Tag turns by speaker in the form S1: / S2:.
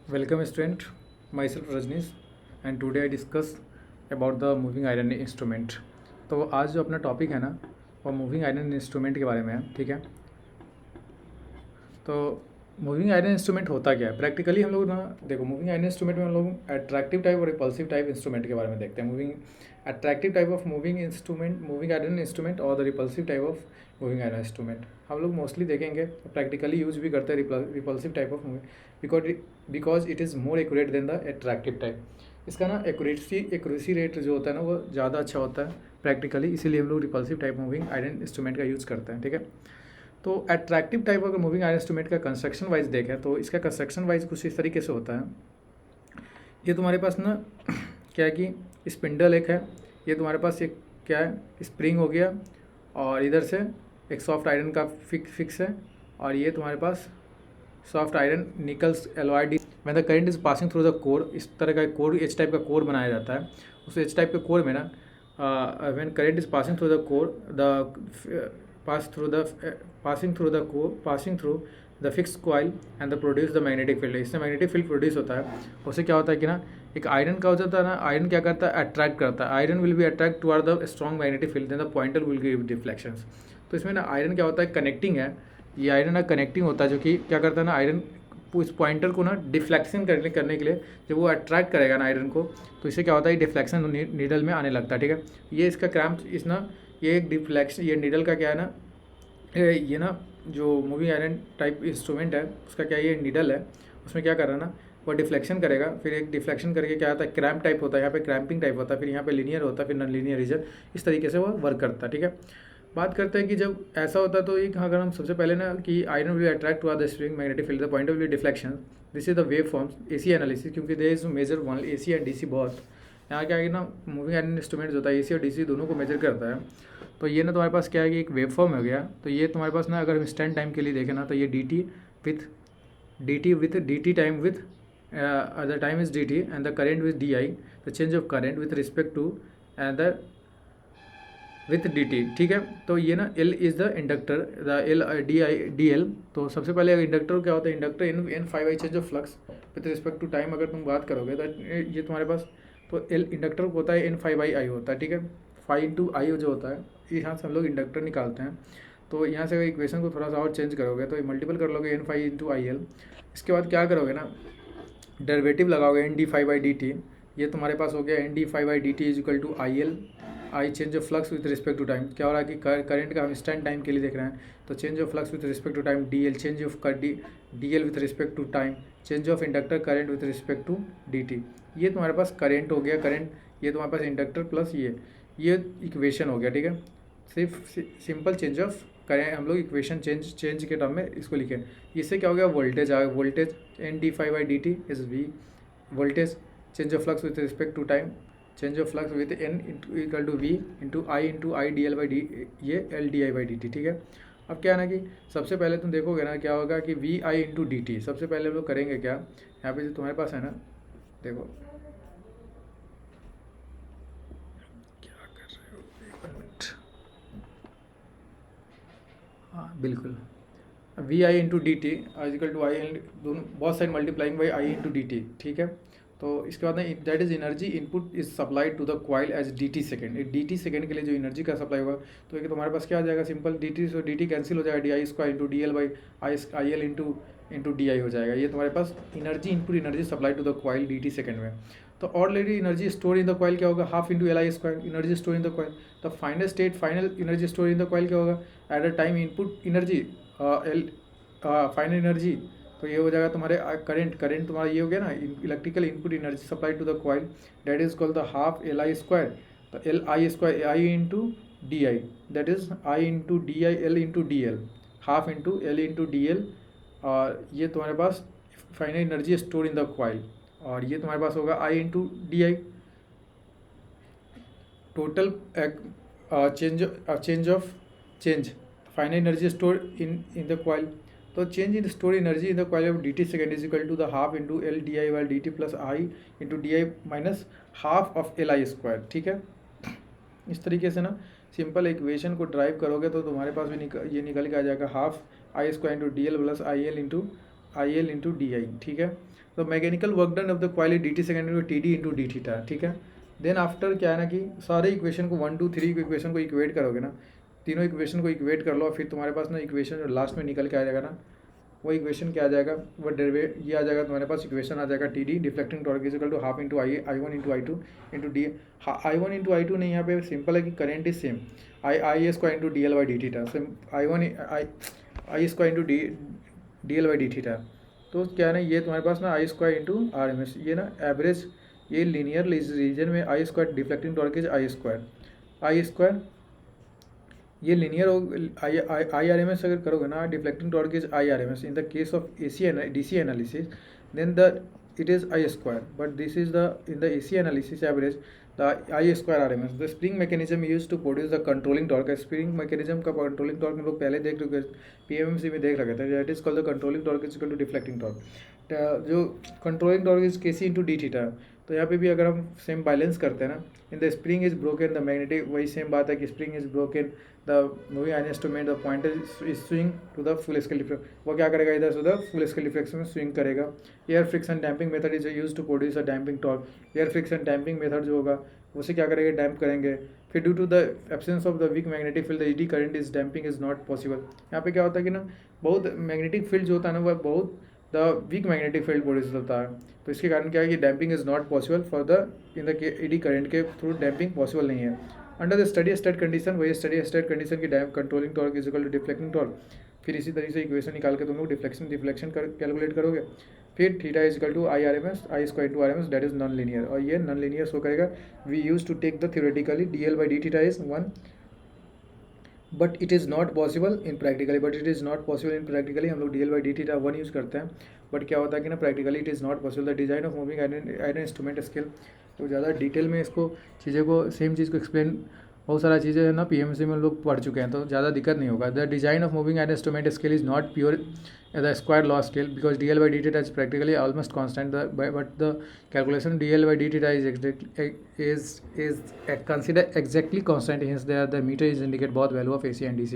S1: Welcome student, myself Rajनीश and today I discuss about the moving iron instrument। तो आज जो अपना टॉपिक है ना वो मूविंग आयरन इंस्ट्रूमेंट के बारे में है, ठीक है। तो मूविंग आयरन इंस्ट्रूमेंट होता क्या है प्रैक्टिकली हम लोग ना, देखो मूविंग आयरन इंस्ट्रूमेंट में हम लोग अट्रैक्टिव टाइप और रिपल्सिव टाइप इंस्ट्रूमेंट के बारे में देखते हैं। Moving attractive type of moving instrument, moving iron instrument और the repulsive type of moving iron instrument हम लोग मोस्टली देखेंगे, प्रैक्टिकली यूज भी करते हैं repulsive type of moving because it is more accurate than the attractive type. इसका ना accuracy rate जो होता है ना वो ज़्यादा अच्छा होता है प्रैक्टिकली, इसीलिए हम लोग repulsive type moving iron instrument का यूज़ करते हैं, ठीक है। तो अट्रैक्टिव टाइप अगर मूविंग आयरन इंस्ट्रूमेंट का कंस्ट्रक्शन वाइज देखें तो इसका कंस्ट्रक्शन वाइज कुछ इस तरीके से होता है। ये तुम्हारे पास ना क्या है कि स्पिंडल एक है, ये तुम्हारे पास एक क्या है स्प्रिंग हो गया, और इधर से एक सॉफ्ट आयरन का फिक्स है, और ये तुम्हारे पास soft iron nickels alloyed when the current is passing through the core. इस तरह का कोर एच टाइप का कोर बनाया जाता है। उस एच टाइप के कोर में ना when current is passing through the core the passing through the fixed coil and the produce the magnetic field। इससे मैग्नेटिक फील्ड प्रोड्यूस होता है। उससे क्या होता है कि ना एक आयरन का हो जाता है ना, आयरन क्या करता है अट्रैक्ट करता है। Iron will be attract toward the strong magnetic field then the pointer will give deflections. तो इसमें ना आयरन क्या होता है कनेक्टिंग है, ये आयरन ना कनेक्टिंग होता है, जो कि क्या करता है ना आयरन उस पॉइंटर को ना डिफ्लेक्शन करने के लिए जब वो अट्रैक्ट करेगा ना आयरन को, तो इससे क्या होता है डिफ्लेक्शन नीडल में आने लगता है, ठीक है। ये इसका क्रैम्प इस ना ये एक डिफ्लेक्शन, ये नीडल का क्या है ना ये ना जो मूविंग आयरन टाइप इंस्ट्रूमेंट है उसका क्या ये नीडल है, उसमें क्या कर रहा है ना वो डिफ्लेक्शन करेगा, फिर एक डिफ्लेक्शन करके क्या होता है क्रैम्प टाइप होता है, यहाँ पे क्रैम्पिंग टाइप होता है, फिर यहाँ पे लीनियर होता है, फिर नॉन लीनियर रीजन, इस तरीके से वो वर्क करता है, ठीक है। बात करते हैं कि जब ऐसा होता है तो एक अगर हम सबसे पहले ना कि iron will attract to the spring magnetic field the point of view deflection, this is the wave forms AC analysis, क्योंकि they is measure one AC and DC बहुत। यहाँ क्या है कि ना मूविंग आयरन इंस्ट्रूमेंट जो होता है एसी और डीसी दोनों को मेजर करता है। तो ये ना तुम्हारे पास क्या है कि एक वेव फॉर्म हो गया, तो ये तुम्हारे पास ना अगर हम इंस्टेंट टाइम के लिए देखें ना तो ये D T time with the time is D T and the current with D I, the change of current with respect to and the with D T, ठीक है। तो ये ना L is the inductor, the L D L. तो सबसे पहले inductor क्या होता है, inductor N five I change of flux with respect to time अगर तुम बात करोगे तो ये तुम्हारे पास तो एल इंडक्टर होता है एन फाइव आई होता है, ठीक है। फाइव इंटू आई जो होता है यहाँ से हम लोग इंडक्टर निकालते हैं। तो यहाँ से इक्वेशन को थोड़ा सा और चेंज करोगे तो मल्टीपल कर लोगे N five into I L. इसके बाद क्या करोगे ना डेरिवेटिव लगाओगे N D five by D T, ये तुम्हारे पास हो गया N D five by D T is equal to I L, I change of flux with respect to time. क्या हो रहा है कि करंट का हम इंस्टेंट टाइम के लिए देख रहे हैं, तो change of flux with respect to time D L, change of D L with respect to time, change of inductor current with respect to D T. ये तुम्हारे पास करंट हो गया, करंट ये तुम्हारे पास इंडक्टर प्लस ये इक्वेशन हो गया, ठीक है। सिर्फ सिंपल चेंज ऑफ करें हम लोग इक्वेशन चेंज के टर्म में इसको लिखें। इससे क्या हो गया वोल्टेज आ गया, voltage N D five by D T is V voltage, change of flux with respect to time, change of flux with N equal to V into I D L by D, ये L D I by D T, ठीक है। अब क्या है ना कि सबसे पहले तुम देखोगे ना क्या होगा कि V I into D T, सबसे पहले हम लोग करेंगे क्या, यहाँ पे जो तुम्हारे पास है ना देखो क्या कर रहे हो, एक मिनट, हाँ बिल्कुल, V I into D T equal to I L, दोनों बहुत side multiplying by I into D T, ठीक है। तो इसके बाद ना that is energy input is supplied to the coil as D T second. D T second के लिए जो एनर्जी का सप्लाई होगा तो एक तुम्हारे पास क्या आ जाएगा simple D T, so D T cancel हो जाएगा, D I square into D L by I L into D I हो जाएगा। ये तुम्हारे पास energy input energy supply to the coil D T second में। तो already energy store in the coil क्या होगा half into L I square energy store in the coil. तो final state final energy store in the coil क्या होगा at a time input energy L final energy, तो ये हो जाएगा तुम्हारे करंट तुम्हारा ये हो गया ना electrical input energy supply to the coil, that is called the half L I square. तो L I square I into D I, that is I into D I L into D L, half into L into D L, और ये तुम्हारे पास final energy store in the coil, और ये तुम्हारे पास होगा I into D I total change final energy store in the coil. तो change in store energy in the coil of D T second is equal to the half into L D I by D T plus I into D I minus half of L I square, ठीक है। इस तरीके से ना simple equation को drive करोगे तो तुम्हारे पास भी ये निकल के आ जाएगा half I square into D L plus I L into I L into D आई, ठीक है। तो mechanical work done of the coil D T second into T D into D theta, ठीक है। देन आफ्टर क्या है ना कि सारे इक्वेशन को 1 2 3 को इक्वेशन को इक्वेट करोगे ना, तीनों इक्वेशन को इक्वेट कर लो और फिर तुम्हारे पास ना इक्वेशन जो लास्ट में निकल के आ जाएगा ना, वो इक्वेशन क्या आ जाएगा, वो डेरिवेट ये आ जाएगा तुम्हारे पास, इक्वेशन आ जाएगा T D deflecting torque is equal to half into I one into I two into D. I one into I two नहीं, यहाँ पे सिंपल है कि current is same, I square into D L by D theta, same I square into D L by D theta. तो क्या है ना, ये तुम्हारे पास ना I square into R M S, ये ना एवरेज, ये लीनियर रीजन में I square deflecting torque is I square ये लीनियर हो, आई आर एम एस अगर करोगे ना, deflecting torque is I R M S in the case of A C D C analysis, then the it is I square, but this is the in the AC analysis average the I square RMS. The spring mechanism used to produce the controlling torque. Spring mechanism का controlling torque हम लोग पहले देख चुके हैं, PMMC में देख रखे थे, that is called the controlling torque is equal to deflecting torque. जो controlling torque is Kc into d theta. तो यहाँ पे भी अगर हम सेम बैलेंस करते हैं ना, in the spring is broken the magnetic, वही सेम बात है कि spring is broken the moving iron instrument the pointer is swing to the full scale deflection, वो क्या करेगा इधर से उधर फुल स्केल डिफ्लेक्शन में स्विंग करेगा। Air friction damping method is use to produce a damping torque, air friction damping method जो होगा उसे क्या करेंगे, डैम्प करेंगे। फिर due to the absence of the weak magnetic field the eddy current is damping is not possible. यहाँ पे क्या होता है कि ना, बहुत मैग्नेटिक फील्ड जो होता है ना, वह बहुत the weak magnetic field produce होता है, तो इसके कारण क्या है कि damping is not possible for the in the eddy current के थ्रू डैम्पिंग पॉसिबल नहीं है। Under the steady state condition, वही स्टडी स्टेट कंडीशन की dam controlling torque is equal to deflecting torque. फिर इसी तरीके से इक्वेशन निकाल के तुम लोग डिफ्लेक्शन कैलकुलेट करोगे। फिर theta is equal to I R M S, I square to R M S, that is non linear, और ये नॉन लीनियर शो करेगा। We use to take the theoretically D L by D theta is 1, but it is not possible in practically हम लोग D L by D theta 1 use करते हैं, but क्या होता है कि ना practically it is not possible. The design of moving iron instrument scale, तो ज़्यादा डिटेल में इसको चीज़ों को सेम चीज़ को एक्सप्लेन, बहुत सारा चीज़ें है ना PMC में लोग पढ़ चुके हैं, तो ज़्यादा दिक्कत नहीं होगा। The design of moving iron instrument scale is not pure the square law scale because D L by D theta is practically almost constant, but the calculation D L by D theta is considered exactly constant, hence there the meter is indicate both value of AC and DC.